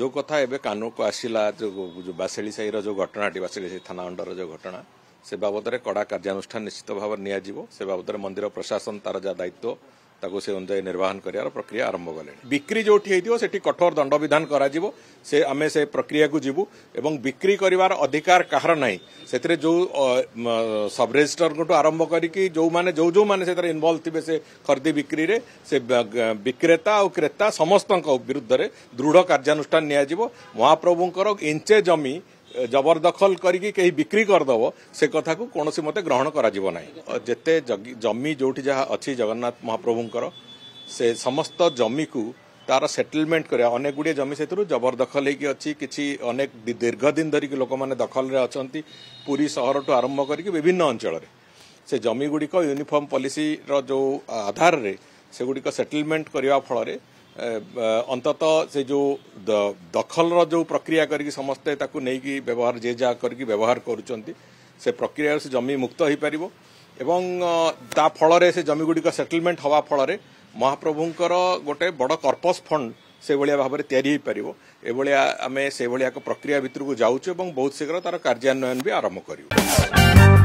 जो कथा एवं कानून को आसला जो बासेली साही जो घटनाटी बासेली साही थाना अंडर जो घटना से बाबद में कड़ा कार्यानुष्ठान निश्चित भाव नियाजिवो से बाबद में मंदिर प्रशासन तार जहाँ दायित्व ताको से अनुजाई निर्वाहन कर प्रक्रिया आरंभ कले बिक्री जो से कठोर दंड विधान से आमे से प्रक्रिया को जीवु एवं बिक्री करिवार अधिकार कहार नहीं से जो सब रजिस्टर आरंभ करी जो माने जो माने से इनवॉल्व थे से खरीदी बिक्री रे से विक्रेता और क्रेता समस्त विरुद्ध रे दृढ़ कार्यानुष्ठान नियाजिवो महाप्रभुंकर इंचे जमी जबरदखल करके कहीं बिक्री करदेव से कथा को कौन मते ग्रहण करा जेते जमी जो जहाँ अच्छी जगन्नाथ महाप्रभुंकर से समस्त जमी को तार सेटलमेंट कर अनेक गुड़िया जमी से जबरदखल होगी अच्छी किसी अनेक दीर्घ दिन धरिक लोक मैंने दखल रे अछंती पुरी सहर ठू आरंभ करके विभिन्न अंचल से जमी गुड़िक यूनिफॉर्म पॉलिसी रो जो आधार रे से गुड़िक सेटलमेंट करने फल अंतत से जो दखल जो प्रक्रिया करके समस्ते ताकू नहीं व्यवहार जे जा करके व्यवहार करुचंती से प्रक्रिया से जमी मुक्त हो पार एवं ता फल से जमी गुड़िक सेटलमेंट हवा फल महाप्रभुंकर गोटे बड़ कर्पस फंड से भाया भाव में तैयारी एभलिया आम से भाया प्रक्रिया भितर को जाऊँ बहुत शीघ्र तार कार्यान्वयन भी आरंभ करूँ।